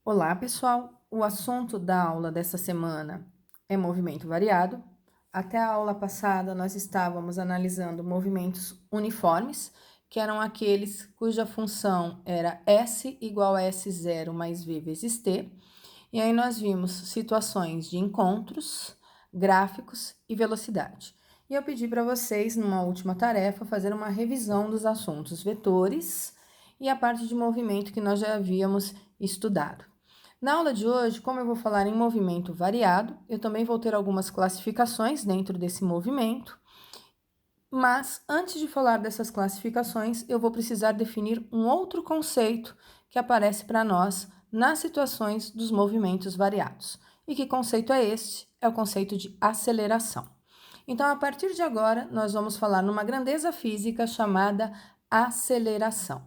Olá, pessoal! O assunto da aula dessa semana é movimento variado. Até a aula passada, nós estávamos analisando movimentos uniformes, que eram aqueles cuja função era S igual a S0 mais V vezes T. E aí nós vimos situações de encontros, gráficos e velocidade. E eu pedi para vocês, numa última tarefa, fazer uma revisão dos assuntos vetores e a parte de movimento que nós já havíamos estudado. Na aula de hoje, como eu vou falar em movimento variado, eu também vou ter algumas classificações dentro desse movimento, mas antes de falar dessas classificações, eu vou precisar definir um outro conceito que aparece para nós nas situações dos movimentos variados. E que conceito é este? É o conceito de aceleração. Então, a partir de agora, nós vamos falar numa grandeza física chamada aceleração.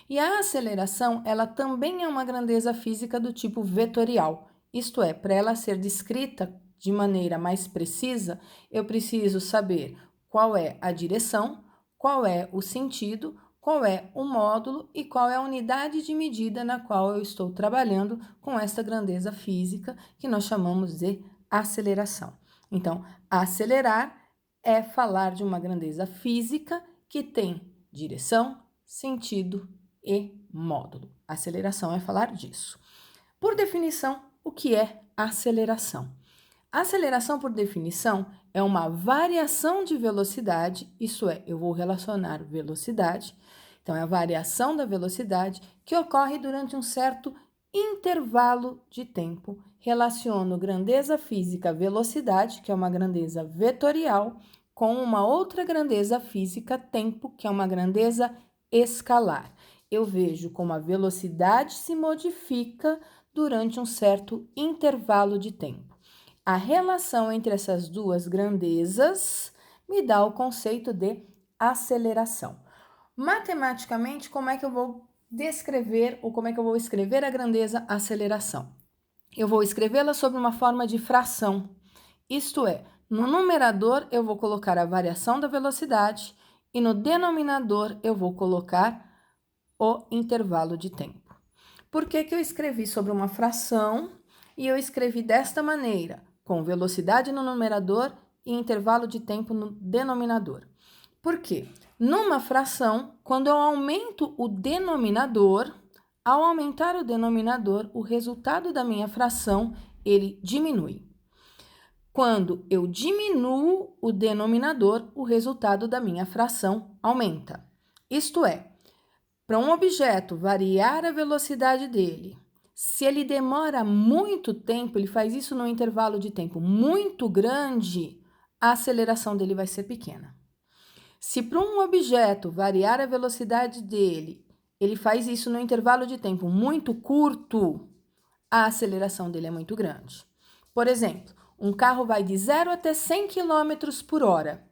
E a aceleração, ela também é uma grandeza física do tipo vetorial. Isto é, para ela ser descrita de maneira mais precisa, eu preciso saber qual é a direção, qual é o sentido, qual é o módulo e qual é a unidade de medida na qual eu estou trabalhando com esta grandeza física que nós chamamos de aceleração. Então, acelerar é falar de uma grandeza física que tem direção, sentido e módulo. Aceleração é falar disso. Por definição, o que é aceleração? Aceleração, por definição, é uma variação de velocidade, isso é, eu vou relacionar velocidade, então é a variação da velocidade que ocorre durante um certo intervalo de tempo. Relaciono grandeza física velocidade, que é uma grandeza vetorial, com uma outra grandeza física tempo, que é uma grandeza escalar. Eu vejo como a velocidade se modifica durante um certo intervalo de tempo. A relação entre essas duas grandezas me dá o conceito de aceleração. Matematicamente, como é que eu vou descrever ou como é que eu vou escrever a grandeza aceleração? Eu vou escrevê-la sob uma forma de fração. Isto é, no numerador eu vou colocar a variação da velocidade e no denominador eu vou colocar o intervalo de tempo. Por que eu escrevi sobre uma fração e eu escrevi desta maneira, com velocidade no numerador e intervalo de tempo no denominador? Por quê? Numa fração, quando eu aumento o denominador, ao aumentar o denominador, o resultado da minha fração, ele diminui. Quando eu diminuo o denominador, o resultado da minha fração aumenta. Isto é, para um objeto variar a velocidade dele, se ele demora muito tempo, ele faz isso num intervalo de tempo muito grande, a aceleração dele vai ser pequena. Se para um objeto variar a velocidade dele, ele faz isso num intervalo de tempo muito curto, a aceleração dele é muito grande. Por exemplo, um carro vai de 0 até 100 km por hora.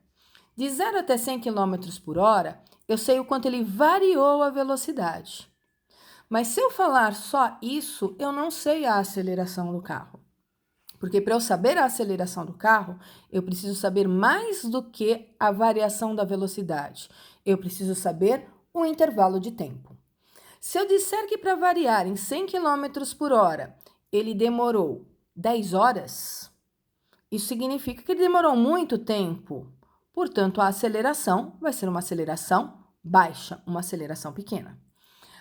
De 0 até 100 km por hora, eu sei o quanto ele variou a velocidade. Mas se eu falar só isso, eu não sei a aceleração do carro. Porque para eu saber a aceleração do carro, eu preciso saber mais do que a variação da velocidade. Eu preciso saber o intervalo de tempo. Se eu disser que para variar em 100 km por hora, ele demorou 10 horas, isso significa que ele demorou muito tempo. Portanto, a aceleração vai ser uma aceleração baixa, uma aceleração pequena.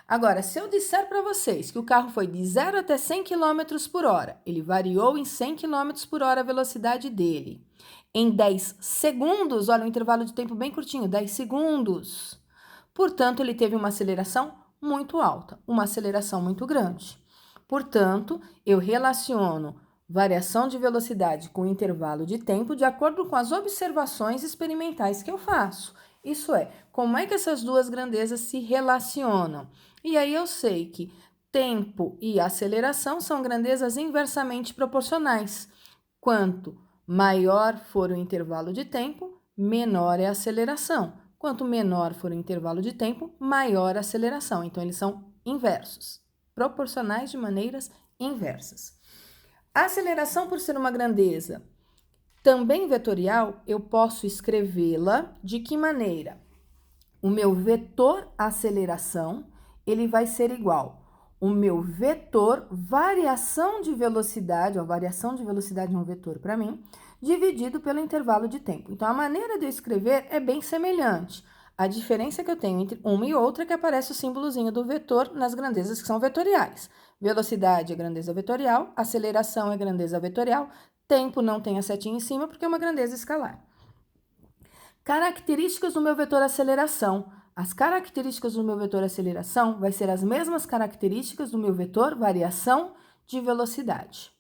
Agora, se eu disser para vocês que o carro foi de 0 até 100 km por hora, ele variou em 100 km por hora a velocidade dele. Em 10 segundos, olha, um intervalo de tempo bem curtinho, 10 segundos. Portanto, ele teve uma aceleração muito alta, uma aceleração muito grande. Portanto, eu relaciono variação de velocidade com intervalo de tempo de acordo com as observações experimentais que eu faço. Isso é, como é que essas duas grandezas se relacionam? E aí eu sei que tempo e aceleração são grandezas inversamente proporcionais. Quanto maior for o intervalo de tempo, menor é a aceleração. Quanto menor for o intervalo de tempo, maior a aceleração. Então, eles são inversos, proporcionais de maneiras inversas. A aceleração, por ser uma grandeza também vetorial, eu posso escrevê-la de que maneira? O meu vetor aceleração, ele vai ser igual o meu vetor, variação de velocidade, a variação de velocidade é um vetor para mim, dividido pelo intervalo de tempo. Então, a maneira de eu escrever é bem semelhante. A diferença que eu tenho entre uma e outra é que aparece o símbolozinho do vetor nas grandezas que são vetoriais. Velocidade é grandeza vetorial, aceleração é grandeza vetorial, tempo não tem a setinha em cima porque é uma grandeza escalar. Características do meu vetor aceleração. As características do meu vetor aceleração vai ser as mesmas características do meu vetor variação de velocidade.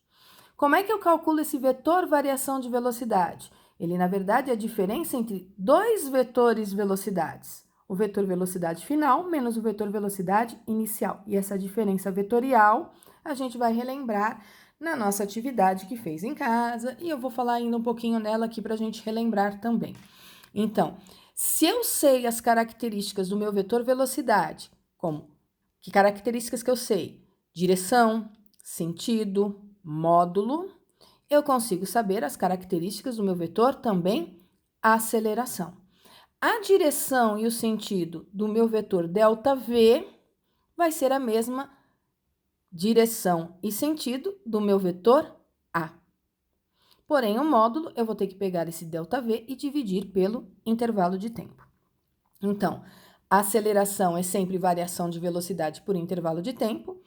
Como é que eu calculo esse vetor variação de velocidade? Ele, na verdade, é a diferença entre dois vetores velocidades. O vetor velocidade final menos o vetor velocidade inicial. E essa diferença vetorial a gente vai relembrar na nossa atividade que fez em casa. E eu vou falar ainda um pouquinho nela aqui para a gente relembrar também. Então, se eu sei as características do meu vetor velocidade, como que características que eu sei? Direção, sentido, módulo, eu consigo saber as características do meu vetor também aceleração. A direção e o sentido do meu vetor ΔV vai ser a mesma direção e sentido do meu vetor A. Porém, o módulo, eu vou ter que pegar esse ΔV e dividir pelo intervalo de tempo. Então, a aceleração é sempre variação de velocidade por intervalo de tempo.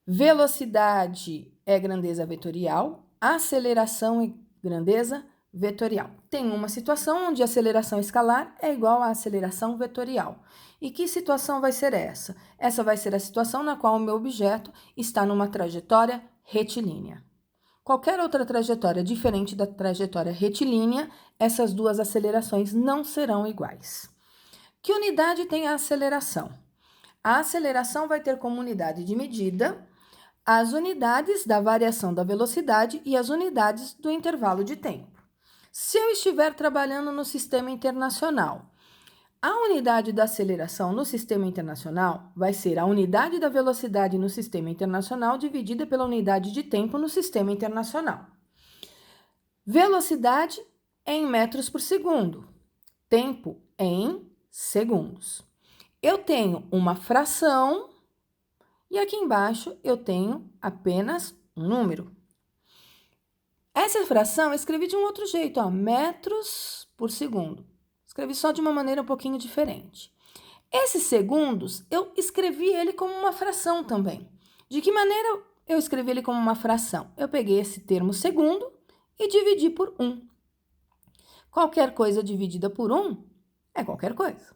Velocidade é grandeza vetorial. Aceleração é grandeza vetorial. Tem uma situação onde a aceleração escalar é igual à aceleração vetorial. E que situação vai ser essa? Essa vai ser a situação na qual o meu objeto está numa trajetória retilínea. Qualquer outra trajetória diferente da trajetória retilínea, essas duas acelerações não serão iguais. Que unidade tem a aceleração? A aceleração vai ter como unidade de medida as unidades da variação da velocidade e as unidades do intervalo de tempo. Se eu estiver trabalhando no sistema internacional, a unidade da aceleração no sistema internacional vai ser a unidade da velocidade no sistema internacional dividida pela unidade de tempo no sistema internacional. Velocidade é em metros por segundo, tempo é em segundos. Eu tenho uma fração e aqui embaixo eu tenho apenas um número. Essa fração eu escrevi de um outro jeito, ó, metros por segundo. Escrevi só de uma maneira um pouquinho diferente. Esses segundos, eu escrevi ele como uma fração também. De que maneira eu escrevi ele como uma fração? Eu peguei esse termo segundo e dividi por 1. Qualquer coisa dividida por 1 é qualquer coisa.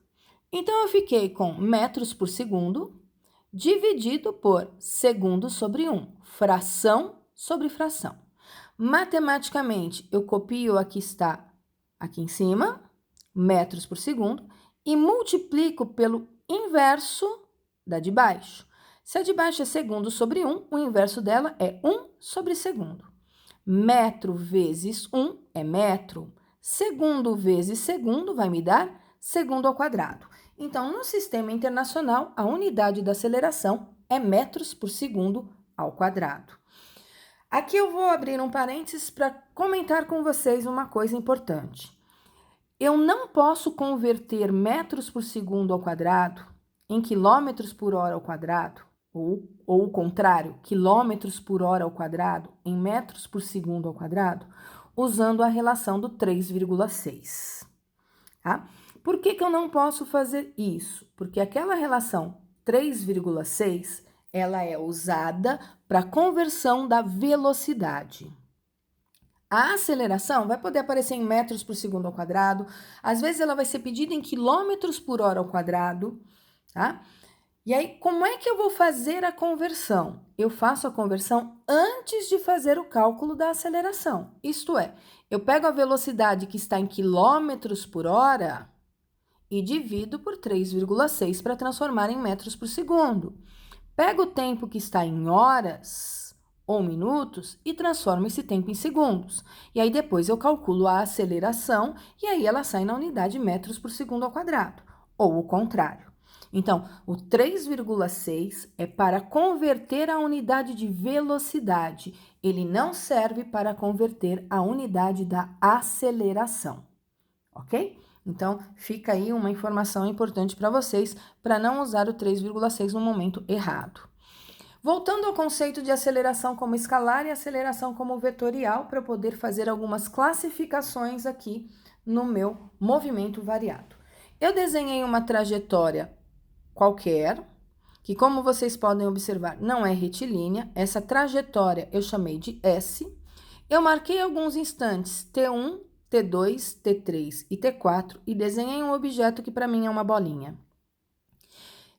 Então, eu fiquei com metros por segundo dividido por segundo sobre 1. Fração sobre fração. Matematicamente, eu copio aqui está aqui em cima, metros por segundo, e multiplico pelo inverso da de baixo. Se a de baixo é segundo sobre 1, o inverso dela é 1 sobre segundo. Metro vezes 1 é metro. Segundo vezes segundo vai me dar segundo ao quadrado. Então, no sistema internacional, a unidade da aceleração é metros por segundo ao quadrado. Aqui eu vou abrir um parênteses para comentar com vocês uma coisa importante. Eu não posso converter metros por segundo ao quadrado em quilômetros por hora ao quadrado, ou o contrário, quilômetros por hora ao quadrado em metros por segundo ao quadrado, usando a relação do 3,6. Tá? Por que eu não posso fazer isso? Porque aquela relação 3,6, ela é usada para conversão da velocidade. A aceleração vai poder aparecer em metros por segundo ao quadrado, às vezes ela vai ser pedida em quilômetros por hora ao quadrado, tá? E aí, como é que eu vou fazer a conversão? Eu faço a conversão antes de fazer o cálculo da aceleração. Isto é, eu pego a velocidade que está em quilômetros por hora e divido por 3,6 para transformar em metros por segundo. Pego o tempo que está em horas ou minutos e transformo esse tempo em segundos. E aí depois eu calculo a aceleração e aí ela sai na unidade metros por segundo ao quadrado, ou o contrário. Então, o 3,6 é para converter a unidade de velocidade. Ele não serve para converter a unidade da aceleração, ok? Então, fica aí uma informação importante para vocês, para não usar o 3,6 no momento errado. Voltando ao conceito de aceleração como escalar e aceleração como vetorial, para eu poder fazer algumas classificações aqui no meu movimento variado. Eu desenhei uma trajetória qualquer, que como vocês podem observar, não é retilínea. Essa trajetória eu chamei de S. Eu marquei alguns instantes T1, T2, T3 e T4 e desenhei um objeto que para mim é uma bolinha.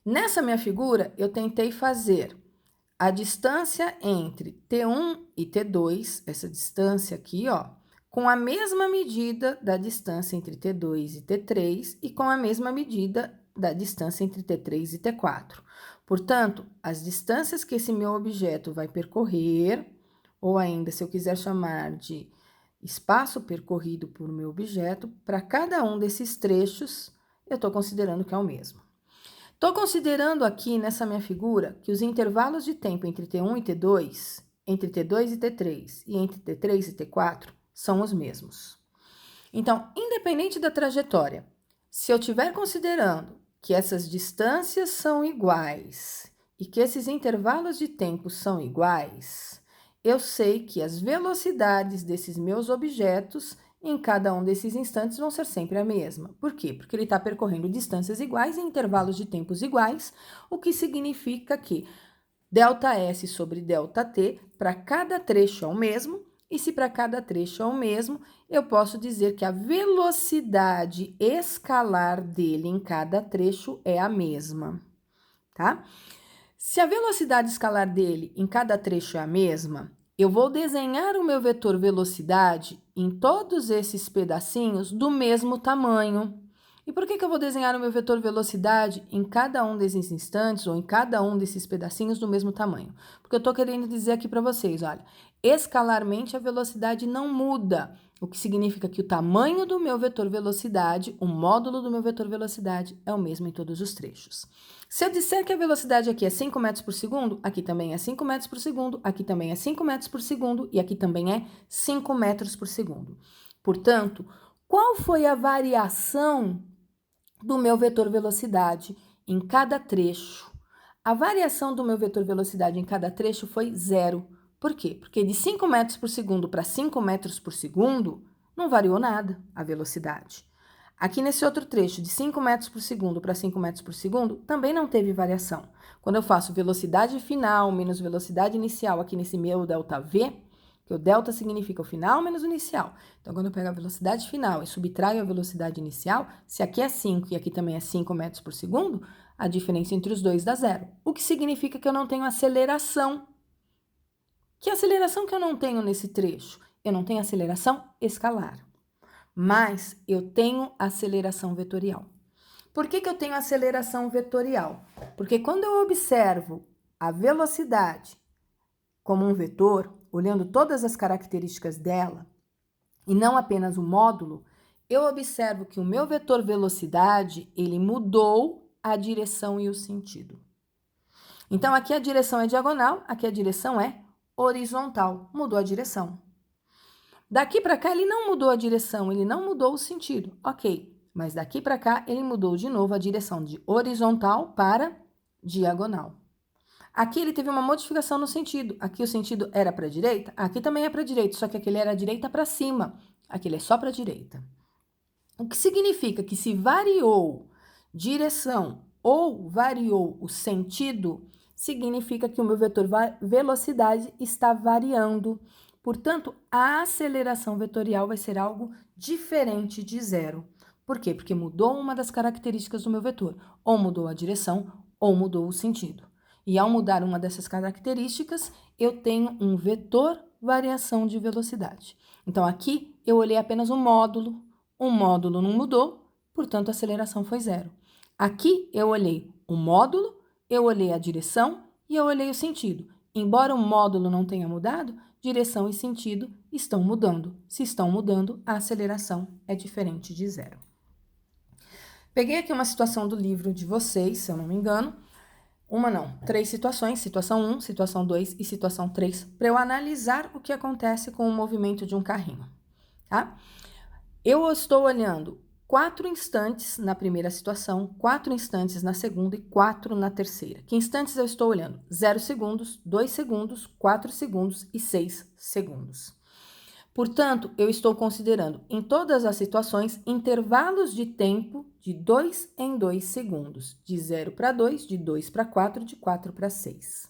Nessa minha figura, eu tentei fazer a distância entre T1 e T2, essa distância aqui, ó, com a mesma medida da distância entre T2 e T3 e com a mesma medida da distância entre T3 e T4. Portanto, as distâncias que esse meu objeto vai percorrer, ou ainda, se eu quiser chamar de espaço percorrido por meu objeto, para cada um desses trechos, eu estou considerando que é o mesmo. Estou considerando aqui nessa minha figura que os intervalos de tempo entre T1 e T2, entre T2 e T3 e entre T3 e T4 são os mesmos. Então, independente da trajetória, se eu estiver considerando que essas distâncias são iguais e que esses intervalos de tempo são iguais, eu sei que as velocidades desses meus objetos em cada um desses instantes vão ser sempre a mesma. Por quê? Porque ele está percorrendo distâncias iguais em intervalos de tempos iguais, o que significa que ΔS sobre ΔT, para cada trecho é o mesmo, e se para cada trecho é o mesmo, eu posso dizer que a velocidade escalar dele em cada trecho é a mesma, tá? Se a velocidade escalar dele em cada trecho é a mesma, eu vou desenhar o meu vetor velocidade em todos esses pedacinhos do mesmo tamanho. E por que eu vou desenhar o meu vetor velocidade em cada um desses instantes ou em cada um desses pedacinhos do mesmo tamanho? Porque eu estou querendo dizer aqui para vocês, olha, escalarmente a velocidade não muda, o que significa que o tamanho do meu vetor velocidade, o módulo do meu vetor velocidade é o mesmo em todos os trechos. Se eu disser que a velocidade aqui é 5 metros por segundo, aqui também é 5 metros por segundo, aqui também é 5 metros por segundo e aqui também é 5 metros por segundo. Portanto, qual foi a variação do meu vetor velocidade em cada trecho? A variação do meu vetor velocidade em cada trecho foi 0. Por quê? Porque de 5 metros por segundo para 5 metros por segundo, não variou nada a velocidade. Aqui nesse outro trecho, de 5 metros por segundo para 5 metros por segundo, também não teve variação. Quando eu faço velocidade final menos velocidade inicial aqui nesse meu ΔV, que o delta significa o final menos o inicial. Então, quando eu pego a velocidade final e subtraio a velocidade inicial, se aqui é 5 e aqui também é 5 metros por segundo, a diferença entre os dois dá 0. O que significa que eu não tenho aceleração. Que aceleração que eu não tenho nesse trecho? Eu não tenho aceleração escalar, mas eu tenho aceleração vetorial. Por que eu tenho aceleração vetorial? Porque quando eu observo a velocidade como um vetor, olhando todas as características dela, e não apenas o módulo, eu observo que o meu vetor velocidade, ele mudou a direção e o sentido. Então, aqui a direção é diagonal, aqui a direção é horizontal, mudou a direção. Daqui para cá, ele não mudou a direção, ele não mudou o sentido, ok. Mas daqui para cá, ele mudou de novo a direção de horizontal para diagonal. Aqui ele teve uma modificação no sentido. Aqui o sentido era para a direita, aqui também é para a direita, só que aquele era direita para cima, aquele é só para a direita. O que significa que se variou direção ou variou o sentido, significa que o meu vetor velocidade está variando. Portanto, a aceleração vetorial vai ser algo diferente de 0. Por quê? Porque mudou uma das características do meu vetor. Ou mudou a direção, ou mudou o sentido. E ao mudar uma dessas características, eu tenho um vetor variação de velocidade. Então, aqui eu olhei apenas o módulo não mudou, portanto, a aceleração foi 0. Aqui eu olhei o módulo, eu olhei a direção e eu olhei o sentido. Embora o módulo não tenha mudado, direção e sentido estão mudando. Se estão mudando, a aceleração é diferente de 0. Peguei aqui uma situação do livro de vocês, se eu não me engano. Três situações, situação 1, situação 2 e situação 3, para eu analisar o que acontece com o movimento de um carrinho, tá? Eu estou olhando 4 instantes na primeira situação, 4 instantes na segunda e 4 na terceira. Que instantes eu estou olhando? 0 segundos, 2 segundos, 4 segundos e 6 segundos. Portanto, eu estou considerando em todas as situações intervalos de tempo de 2 em 2 segundos, de 0 para 2, de 2 para 4, de 4 para 6.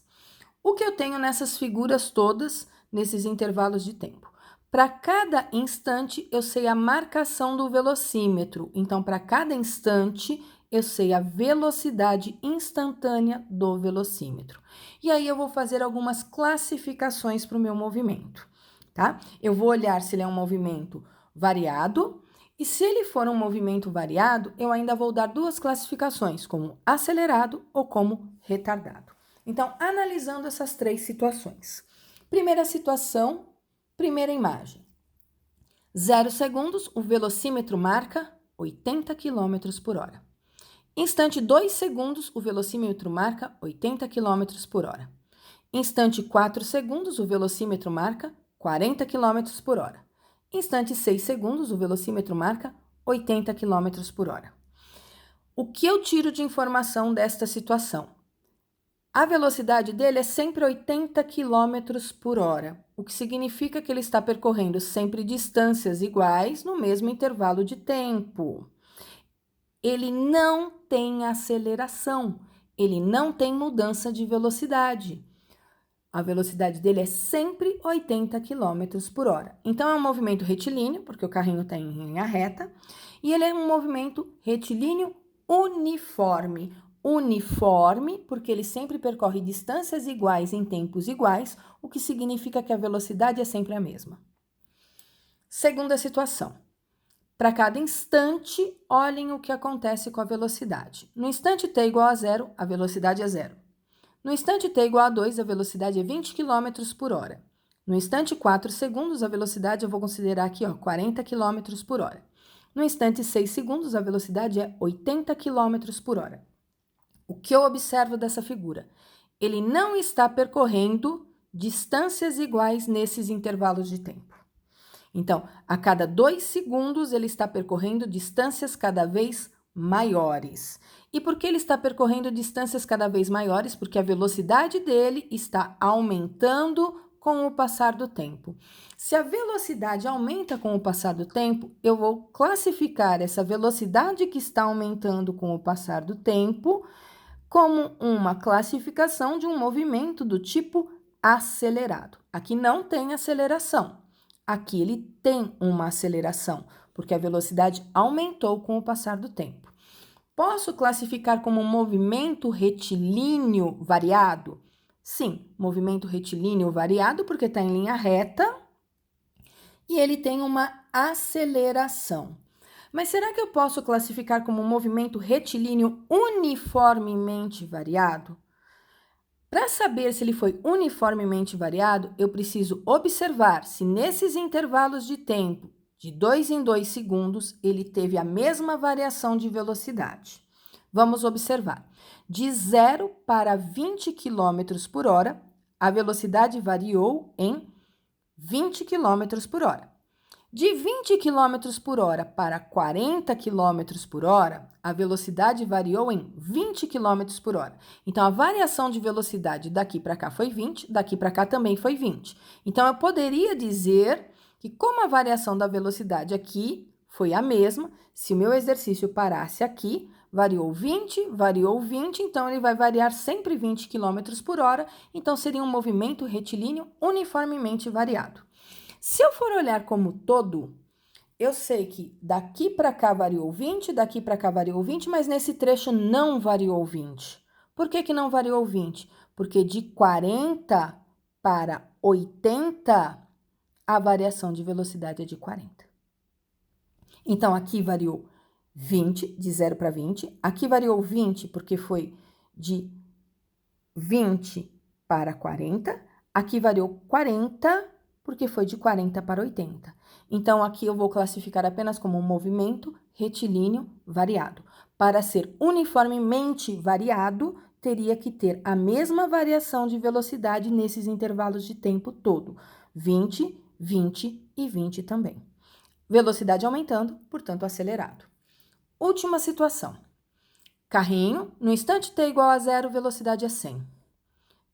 O que eu tenho nessas figuras todas, nesses intervalos de tempo? Para cada instante, eu sei a marcação do velocímetro. Então, para cada instante, eu sei a velocidade instantânea do velocímetro. E aí, eu vou fazer algumas classificações para o meu movimento, tá? Eu vou olhar se ele é um movimento variado. E se ele for um movimento variado, eu ainda vou dar duas classificações, como acelerado ou como retardado. Então, analisando essas 3 situações. Primeira situação, primeira imagem. 0 segundos, o velocímetro marca 80 km por hora. Instante 2 segundos, o velocímetro marca 80 km por hora. Instante 4 segundos, o velocímetro marca 40 km por hora. Instante 6 segundos, o velocímetro marca 80 km por hora. O que eu tiro de informação desta situação? A velocidade dele é sempre 80 km por hora, o que significa que ele está percorrendo sempre distâncias iguais no mesmo intervalo de tempo. Ele não tem aceleração, ele não tem mudança de velocidade. A velocidade dele é sempre 80 km por hora. Então, é um movimento retilíneo, porque o carrinho está em linha reta, e ele é um movimento retilíneo uniforme. Uniforme, porque ele sempre percorre distâncias iguais em tempos iguais, o que significa que a velocidade é sempre a mesma. Segunda situação. Para cada instante, olhem o que acontece com a velocidade. No instante t igual a 0, a velocidade é 0. No instante t igual a 2, a velocidade é 20 km por hora. No instante 4 segundos, a velocidade eu vou considerar aqui, 40 km por hora. No instante 6 segundos, a velocidade é 80 km por hora. O que eu observo dessa figura? Ele não está percorrendo distâncias iguais nesses intervalos de tempo. Então, a cada 2 segundos, ele está percorrendo distâncias cada vez maiores. E por que ele está percorrendo distâncias cada vez maiores? Porque a velocidade dele está aumentando com o passar do tempo. Se a velocidade aumenta com o passar do tempo, eu vou classificar essa velocidade que está aumentando com o passar do tempo como uma classificação de um movimento do tipo acelerado. Aqui não tem aceleração. Aqui ele tem uma aceleração, porque a velocidade aumentou com o passar do tempo. Posso classificar como um movimento retilíneo variado? Sim, movimento retilíneo variado, porque está em linha reta e ele tem uma aceleração. Mas será que eu posso classificar como um movimento retilíneo uniformemente variado? Para saber se ele foi uniformemente variado, eu preciso observar se nesses intervalos de tempo, de 2 em 2 segundos, ele teve a mesma variação de velocidade. Vamos observar. De 0 para 20 km por hora, a velocidade variou em 20 km por hora. De 20 km por hora para 40 km por hora, a velocidade variou em 20 km por hora. Então, a variação de velocidade daqui para cá foi 20, daqui para cá também foi 20. Então, eu poderia dizer que, como a variação da velocidade aqui foi a mesma, se o meu exercício parasse aqui, variou 20, então ele vai variar sempre 20 km por hora, então seria um movimento retilíneo uniformemente variado. Se eu for olhar como todo, eu sei que daqui para cá variou 20, daqui para cá variou 20, mas nesse trecho não variou 20. Por que não variou 20? Porque de 40 para 80, a variação de velocidade é de 40. Então, aqui variou 20, de 0 para 20. Aqui variou 20, porque foi de 20 para 40. Aqui variou 40, porque foi de 40 para 80. Então, aqui eu vou classificar apenas como um movimento retilíneo variado. Para ser uniformemente variado, teria que ter a mesma variação de velocidade nesses intervalos de tempo todo. 20, 20 e 20 também. Velocidade aumentando, portanto, acelerado. Última situação. Carrinho, no instante t igual a 0, velocidade é 100.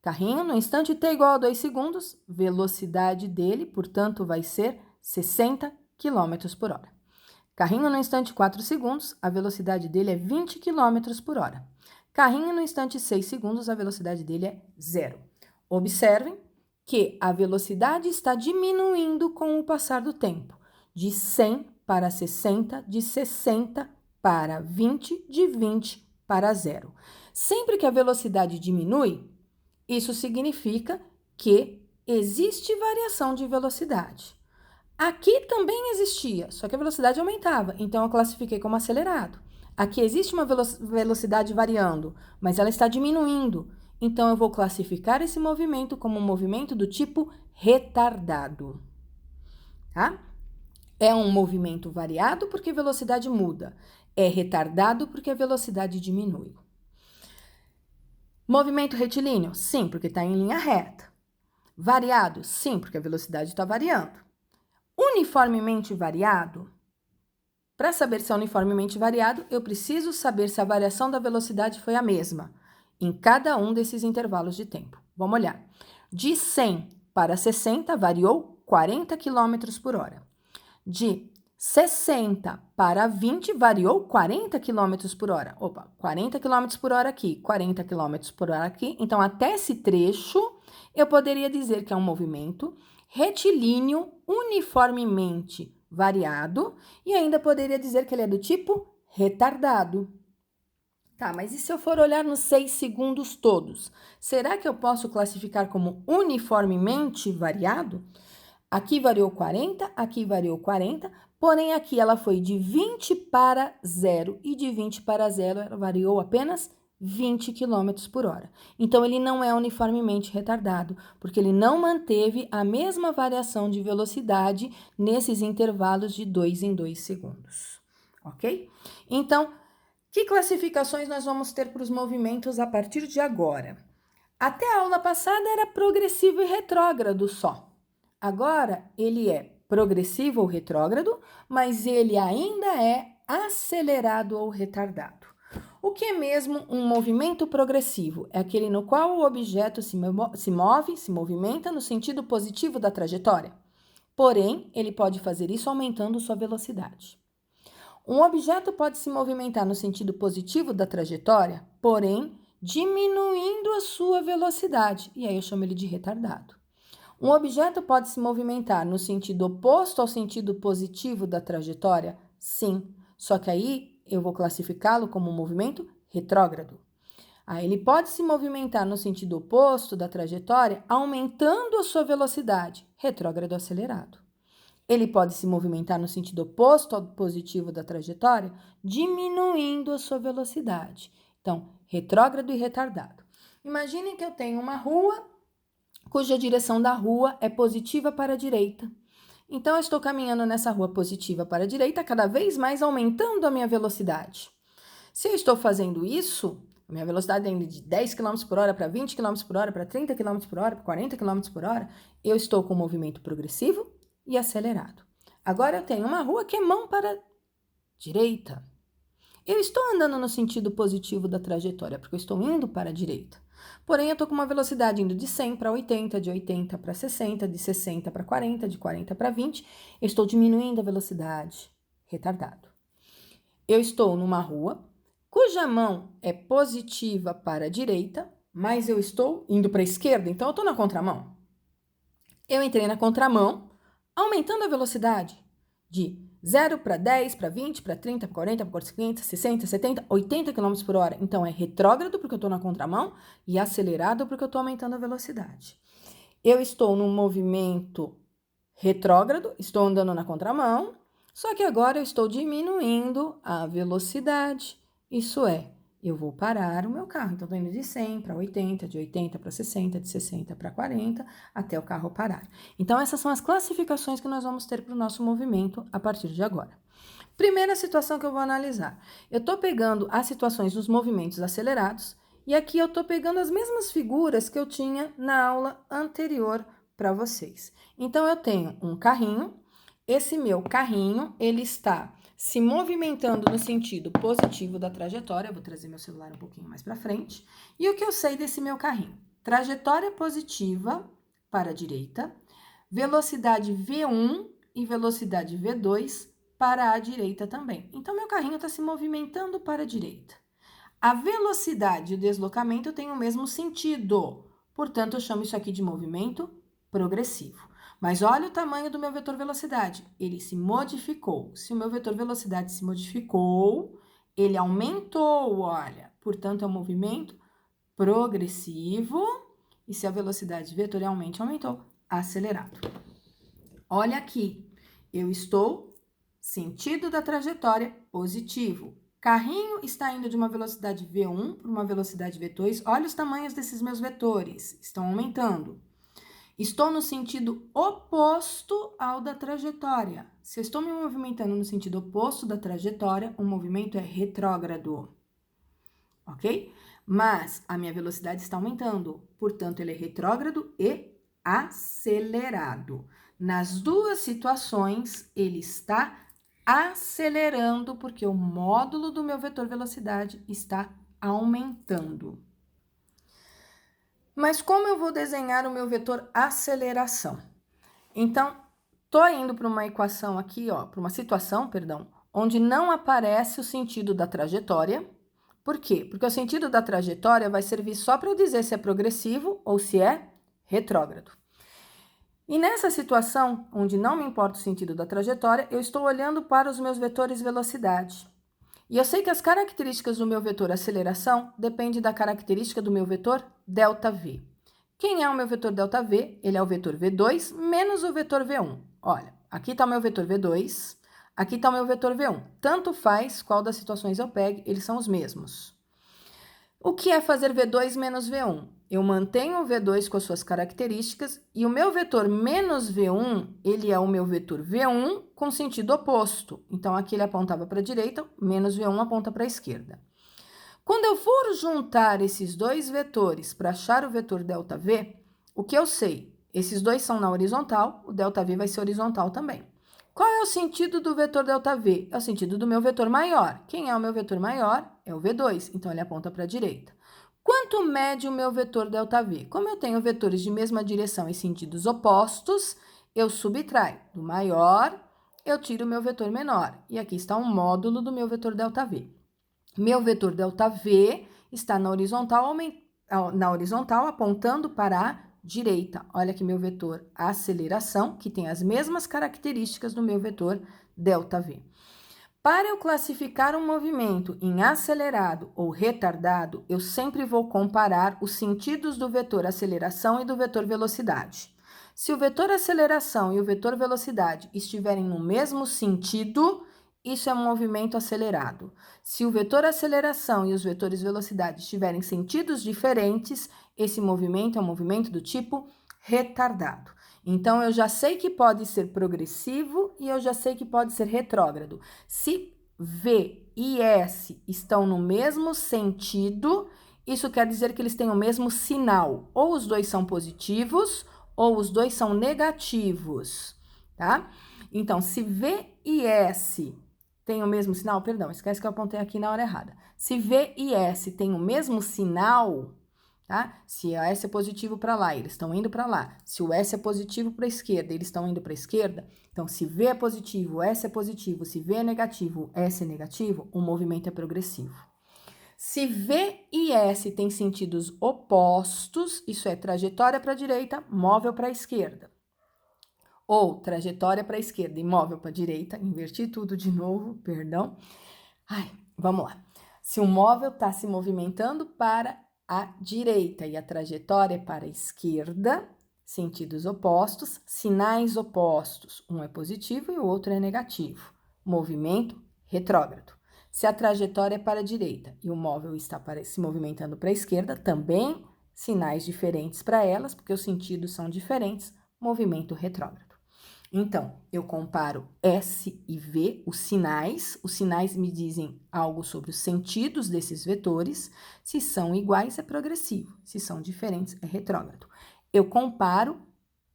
Carrinho, no instante t igual a 2 segundos, velocidade dele, portanto, vai ser 60 km por hora. Carrinho, no instante 4 segundos, a velocidade dele é 20 km por hora. Carrinho, no instante 6 segundos, a velocidade dele é 0. Observem que a velocidade está diminuindo com o passar do tempo, de 100 para 60, de 60 para 20, de 20 para 0. Sempre que a velocidade diminui, isso significa que existe variação de velocidade. Aqui também existia, só que a velocidade aumentava, então eu classifiquei como acelerado. Aqui existe uma velocidade variando, mas ela está diminuindo, então eu vou classificar esse movimento como um movimento do tipo retardado, tá? É um movimento variado porque a velocidade muda, é retardado porque a velocidade diminui. Movimento retilíneo? Sim, porque está em linha reta. Variado? Sim, porque a velocidade está variando. Uniformemente variado? Para saber se é uniformemente variado, eu preciso saber se a variação da velocidade foi a mesma em cada um desses intervalos de tempo. Vamos olhar. De 100 para 60, variou 40 km por hora. De 60 para 20, variou 40 km por hora. Opa, 40 km por hora aqui, 40 km por hora aqui. Então, até esse trecho, eu poderia dizer que é um movimento retilíneo uniformemente variado e ainda poderia dizer que ele é do tipo retardado. Tá, mas e se eu for olhar nos 6 segundos todos? Será que eu posso classificar como uniformemente variado? Aqui variou 40, aqui variou 40, porém aqui ela foi de 20 para 0 e de 20 para 0 ela variou apenas 20 km por hora. Então, ele não é uniformemente retardado, porque ele não manteve a mesma variação de velocidade nesses intervalos de 2 em 2 segundos, ok? Então, que classificações nós vamos ter para os movimentos a partir de agora? Até a aula passada era progressivo e retrógrado só. Agora, ele é progressivo ou retrógrado, mas ele ainda é acelerado ou retardado. O que é mesmo um movimento progressivo? É aquele no qual o objeto se movimenta no sentido positivo da trajetória. Porém, ele pode fazer isso aumentando sua velocidade. Um objeto pode se movimentar no sentido positivo da trajetória, porém, diminuindo a sua velocidade, e aí eu chamo ele de retardado. Um objeto pode se movimentar no sentido oposto ao sentido positivo da trajetória? Sim, só que aí eu vou classificá-lo como um movimento retrógrado. Aí ele pode se movimentar no sentido oposto da trajetória, aumentando a sua velocidade, retrógrado acelerado. Ele pode se movimentar no sentido oposto ao positivo da trajetória, diminuindo a sua velocidade. Então, retrógrado e retardado. Imaginem que eu tenho uma rua cuja direção da rua é positiva para a direita. Então, eu estou caminhando nessa rua positiva para a direita, cada vez mais aumentando a minha velocidade. Se eu estou fazendo isso, a minha velocidade indo de 10 km por hora para 20 km por hora, para 30 km por hora, para 40 km por hora, eu estou com um movimento progressivo e acelerado. Agora, eu tenho uma rua que é mão para a direita. Eu estou andando no sentido positivo da trajetória, porque eu estou indo para a direita. Porém, eu estou com uma velocidade indo de 100 para 80, de 80 para 60, de 60 para 40, de 40 para 20. Eu estou diminuindo a velocidade, retardado. Eu estou numa rua cuja mão é positiva para a direita, mas eu estou indo para a esquerda, então eu estou na contramão. Eu entrei na contramão, aumentando a velocidade de 0 para 10, para 20, para 30, para 40, para 50, 60, 70, 80 km por hora. Então, é retrógrado porque eu estou na contramão e acelerado porque eu estou aumentando a velocidade. Eu estou num movimento retrógrado, estou andando na contramão, só que agora eu estou diminuindo a velocidade. Isso é, eu vou parar o meu carro. Então, estou indo de 100 para 80, de 80 para 60, de 60 para 40, até o carro parar. Então, essas são as classificações que nós vamos ter para o nosso movimento a partir de agora. Primeira situação que eu vou analisar. Eu estou pegando as situações dos movimentos acelerados e aqui eu estou pegando as mesmas figuras que eu tinha na aula anterior para vocês. Então, eu tenho um carrinho. Esse meu carrinho, ele está se movimentando no sentido positivo da trajetória. Eu vou trazer meu celular um pouquinho mais para frente. E o que eu sei desse meu carrinho? Trajetória positiva para a direita, velocidade V1 e velocidade V2 para a direita também. Então, meu carrinho está se movimentando para a direita. A velocidade e o deslocamento têm o mesmo sentido, portanto, eu chamo isso aqui de movimento progressivo. Mas olha o tamanho do meu vetor velocidade, ele se modificou. Se o meu vetor velocidade se modificou, ele aumentou, olha. Portanto, é um movimento progressivo. E se a velocidade vetorialmente aumentou, acelerado. Olha aqui, eu estou sentido da trajetória positivo. Carrinho está indo de uma velocidade V1 para uma velocidade V2. Olha os tamanhos desses meus vetores, estão aumentando. Estou no sentido oposto ao da trajetória. Se eu estou me movimentando no sentido oposto da trajetória, o movimento é retrógrado, ok? Mas a minha velocidade está aumentando, portanto, ele é retrógrado e acelerado. Nas duas situações, ele está acelerando, porque o módulo do meu vetor velocidade está aumentando. Mas como eu vou desenhar o meu vetor aceleração? Então, tô indo para uma equação aqui, ó, para uma situação, perdão, onde não aparece o sentido da trajetória. Por quê? Porque o sentido da trajetória vai servir só para eu dizer se é progressivo ou se é retrógrado. E nessa situação, onde não me importa o sentido da trajetória, eu estou olhando para os meus vetores velocidade. E eu sei que as características do meu vetor aceleração dependem da característica do meu vetor ΔV. Quem é o meu vetor ΔV? Ele é o vetor V2 menos o vetor V1. Olha, aqui está o meu vetor V2, aqui está o meu vetor V1. Tanto faz qual das situações eu pegue, eles são os mesmos. O que é fazer V2 menos V1? Eu mantenho o V2 com as suas características e o meu vetor menos V1, ele é o meu vetor V1 com sentido oposto. Então, aqui ele apontava para a direita, menos V1 aponta para a esquerda. Quando eu for juntar esses dois vetores para achar o vetor ΔV, o que eu sei? Esses dois são na horizontal, o ΔV vai ser horizontal também. Qual é o sentido do vetor ΔV? É o sentido do meu vetor maior. Quem é o meu vetor maior? É o V2, então ele aponta para a direita. Quanto mede o meu vetor ΔV? Como eu tenho vetores de mesma direção e sentidos opostos, eu subtraio. Do maior, eu tiro o meu vetor menor. E aqui está um módulo do meu vetor ΔV. Meu vetor ΔV está na horizontal apontando para a direita. Olha aqui meu vetor aceleração, que tem as mesmas características do meu vetor ΔV. Para eu classificar um movimento em acelerado ou retardado, eu sempre vou comparar os sentidos do vetor aceleração e do vetor velocidade. Se o vetor aceleração e o vetor velocidade estiverem no mesmo sentido, isso é um movimento acelerado. Se o vetor aceleração e os vetores velocidade estiverem sentidos diferentes, esse movimento é um movimento do tipo retardado. Então, eu já sei que pode ser progressivo e eu já sei que pode ser retrógrado. Se V e S estão no mesmo sentido, isso quer dizer que eles têm o mesmo sinal. Ou os dois são positivos, ou os dois são negativos, tá? Então, se V e S têm o mesmo sinal, perdão, esquece que eu apontei aqui na hora errada. Se V e S têm o mesmo sinal, tá? Se o S é positivo para lá, eles estão indo para lá. Se o S é positivo para a esquerda, eles estão indo para a esquerda. Então, se V é positivo, S é positivo. Se V é negativo, S é negativo, o movimento é progressivo. Se V e S têm sentidos opostos, isso é trajetória para a direita, móvel para a esquerda. Ou trajetória para a esquerda e móvel para a direita, inverti tudo de novo, perdão. Vamos lá. Se o móvel está se movimentando para a direita e a trajetória é para a esquerda, sentidos opostos, sinais opostos. Um é positivo e o outro é negativo. Movimento retrógrado. Se a trajetória é para a direita e o móvel está se movimentando para a esquerda, também sinais diferentes para elas, porque os sentidos são diferentes, movimento retrógrado. Então, eu comparo S e V, os sinais me dizem algo sobre os sentidos desses vetores. Se são iguais, é progressivo, se são diferentes, é retrógrado. Eu comparo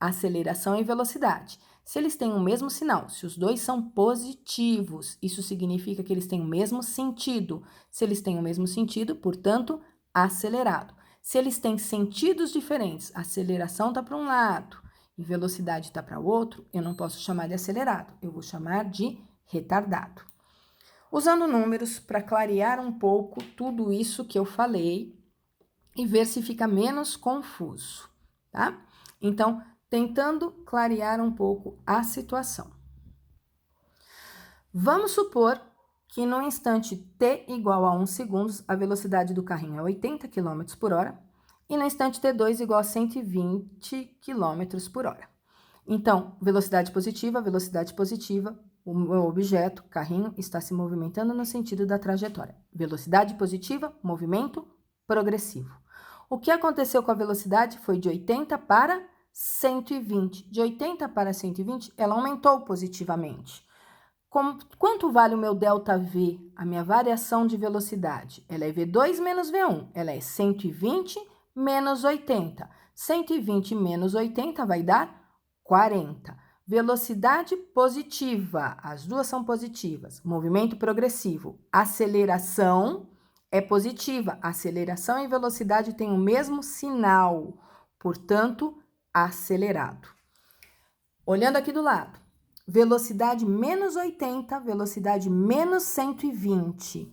aceleração e velocidade. Se eles têm o mesmo sinal, se os dois são positivos, isso significa que eles têm o mesmo sentido. Se eles têm o mesmo sentido, portanto, acelerado. Se eles têm sentidos diferentes, a aceleração está para um lado e velocidade está para o outro, eu não posso chamar de acelerado, eu vou chamar de retardado. Usando números para clarear um pouco tudo isso que eu falei e ver se fica menos confuso, tá? Então, tentando clarear um pouco a situação. Vamos supor que no instante t igual a 1 segundos, a velocidade do carrinho é 80 km por hora e no instante t2 igual a 120 km por hora. Então, velocidade positiva, o meu objeto, carrinho, está se movimentando no sentido da trajetória. Velocidade positiva, movimento progressivo. O que aconteceu com a velocidade foi de 80 para 120. De 80 para 120, ela aumentou positivamente. Quanto vale o meu ΔV, a minha variação de velocidade? Ela é V2 menos V1. Ela é 120 menos 80. 120 menos 80 vai dar 40. Velocidade positiva, as duas são positivas. Movimento progressivo, aceleração é positiva. Aceleração e velocidade têm o mesmo sinal, portanto, acelerado. Olhando aqui do lado, velocidade menos 80, velocidade menos 120.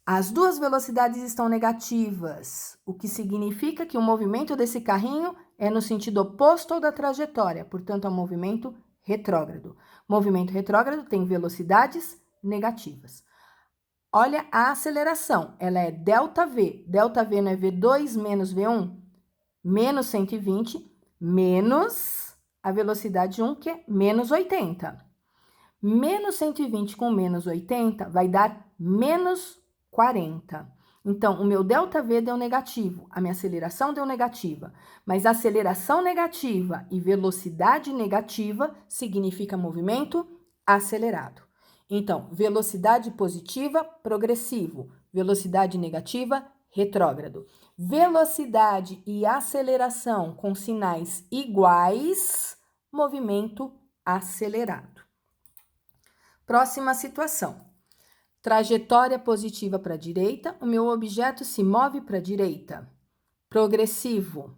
As duas velocidades estão negativas, o que significa que o movimento desse carrinho é no sentido oposto ao da trajetória, portanto, é um movimento retrógrado. Movimento retrógrado tem velocidades negativas. Olha a aceleração, ela é ΔV. ΔV não é V2 menos V1? Menos 120, menos a velocidade 1, que é menos 80. Menos 120 com menos 80 vai dar menos 40. Então, o meu ΔV deu negativo, a minha aceleração deu negativa. Mas aceleração negativa e velocidade negativa significa movimento acelerado. Então, velocidade positiva, progressivo. Velocidade negativa, retrógrado. Velocidade e aceleração com sinais iguais, movimento acelerado. Próxima situação. Trajetória positiva para a direita, o meu objeto se move para a direita. Progressivo.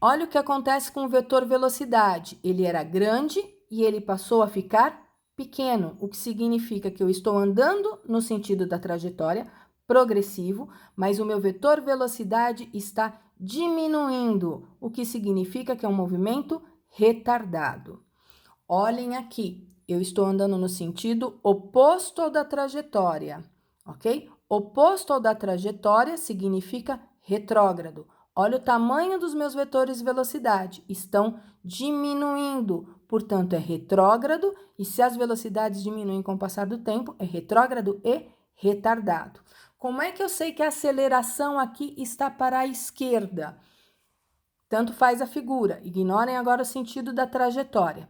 Olha o que acontece com o vetor velocidade. Ele era grande e ele passou a ficar pequeno, o que significa que eu estou andando no sentido da trajetória, progressivo, mas o meu vetor velocidade está diminuindo, o que significa que é um movimento retardado. Olhem aqui, eu estou andando no sentido oposto ao da trajetória, ok? Oposto ao da trajetória significa retrógrado. Olha o tamanho dos meus vetores de velocidade, estão diminuindo, portanto, é retrógrado, e se as velocidades diminuem com o passar do tempo, é retrógrado e retardado. Como é que eu sei que a aceleração aqui está para a esquerda? Tanto faz a figura, ignorem agora o sentido da trajetória.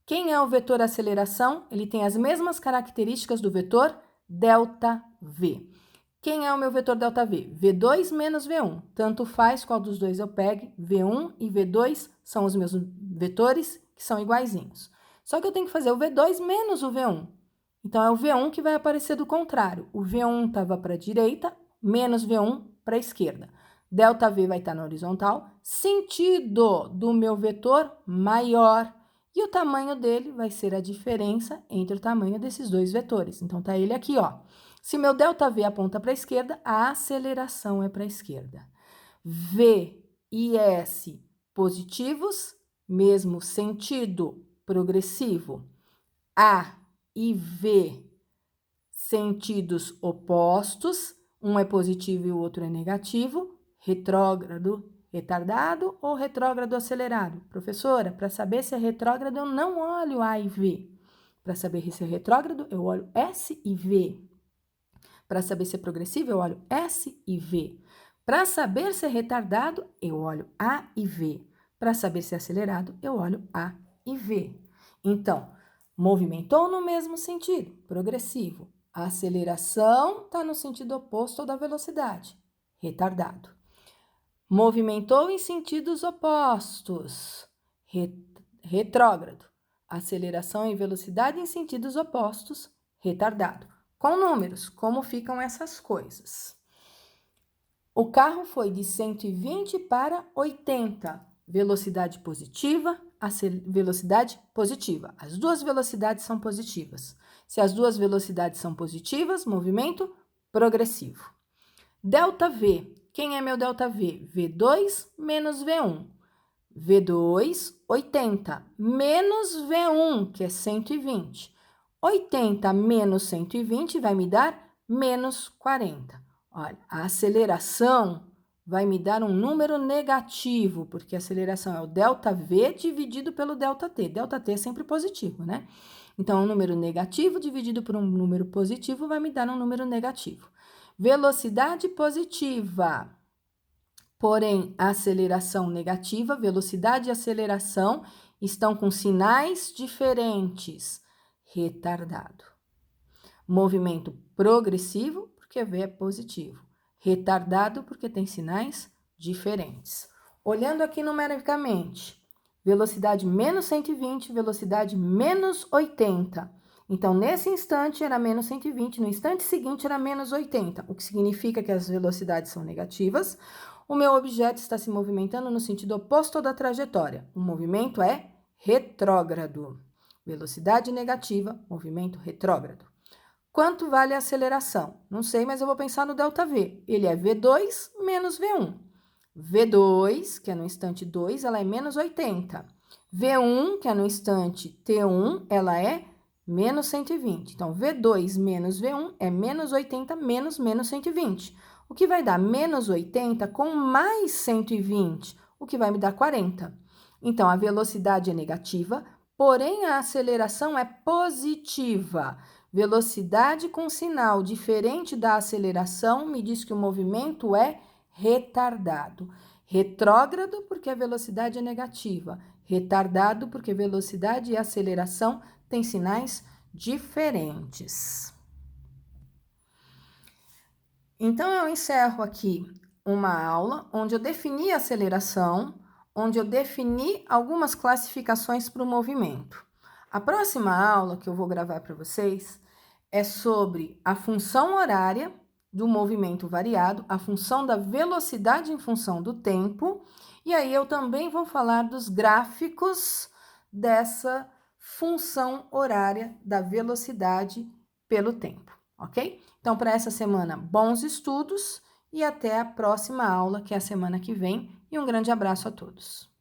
Quem é o vetor aceleração? Ele tem as mesmas características do vetor ΔV. Quem é o meu vetor ΔV? V2 menos V1. Tanto faz qual dos dois eu pegue, V1 e V2 são os meus vetores que são iguaizinhos. Só que eu tenho que fazer o V2 menos o V1. Então, é o V1 que vai aparecer do contrário. O V1 estava para a direita, menos V1 para a esquerda. ΔV vai estar na horizontal, sentido do meu vetor maior. E o tamanho dele vai ser a diferença entre o tamanho desses dois vetores. Então, tá ele aqui, ó. Se meu ΔV aponta para a esquerda, a aceleração é para a esquerda. V e S positivos, mesmo sentido progressivo. A e V, sentidos opostos, um é positivo e o outro é negativo, retrógrado, retardado ou retrógrado acelerado? Professora, para saber se é retrógrado, eu não olho A e V. Para saber se é retrógrado, eu olho S e V. Para saber se é progressivo, eu olho S e V. Para saber se é retardado, eu olho A e V. Para saber se é acelerado, eu olho A e V. Então, movimentou no mesmo sentido, progressivo. A aceleração está no sentido oposto ao da velocidade, retardado. Movimentou em sentidos opostos, retrógrado. aceleração e velocidade em sentidos opostos, retardado. Com números, como ficam essas coisas? O carro foi de 120 para 80, velocidade positiva, velocidade positiva. As duas velocidades são positivas. Se as duas velocidades são positivas, movimento progressivo. ΔV. Quem é meu ΔV? V2 menos V1. V2, 80, menos V1, que é 120. 80 menos 120 vai me dar menos 40. Olha, a aceleração vai me dar um número negativo, porque a aceleração é o ΔV dividido pelo ΔT. ΔT é sempre positivo, né? Então, um número negativo dividido por um número positivo vai me dar um número negativo. Velocidade positiva. Porém, a aceleração negativa, velocidade e aceleração estão com sinais diferentes. Retardado. Movimento progressivo, porque V é positivo. Retardado, porque tem sinais diferentes. Olhando aqui numericamente, velocidade menos 120, velocidade menos 80. Então, nesse instante era menos 120, no instante seguinte era menos 80, o que significa que as velocidades são negativas. O meu objeto está se movimentando no sentido oposto da trajetória. O movimento é retrógrado. Velocidade negativa, movimento retrógrado. Quanto vale a aceleração? Não sei, mas eu vou pensar no ΔV. Ele é V2 menos V1. V2, que é no instante 2, ela é menos 80. V1, que é no instante T1, ela é menos 120. Então, V2 menos V1 é menos 80 menos 120. O que vai dar menos 80 com mais 120, o que vai me dar 40. Então, a velocidade é negativa, porém a aceleração é positiva. Velocidade com sinal diferente da aceleração me diz que o movimento é retardado. Retrógrado porque a velocidade é negativa. Retardado porque velocidade e aceleração têm sinais diferentes. Então, eu encerro aqui uma aula onde eu defini a aceleração, onde eu defini algumas classificações para o movimento. A próxima aula que eu vou gravar para vocês é sobre a função horária do movimento variado, a função da velocidade em função do tempo, e aí eu também vou falar dos gráficos dessa função horária da velocidade pelo tempo, ok? Então, para essa semana, bons estudos e até a próxima aula, que é a semana que vem, e um grande abraço a todos.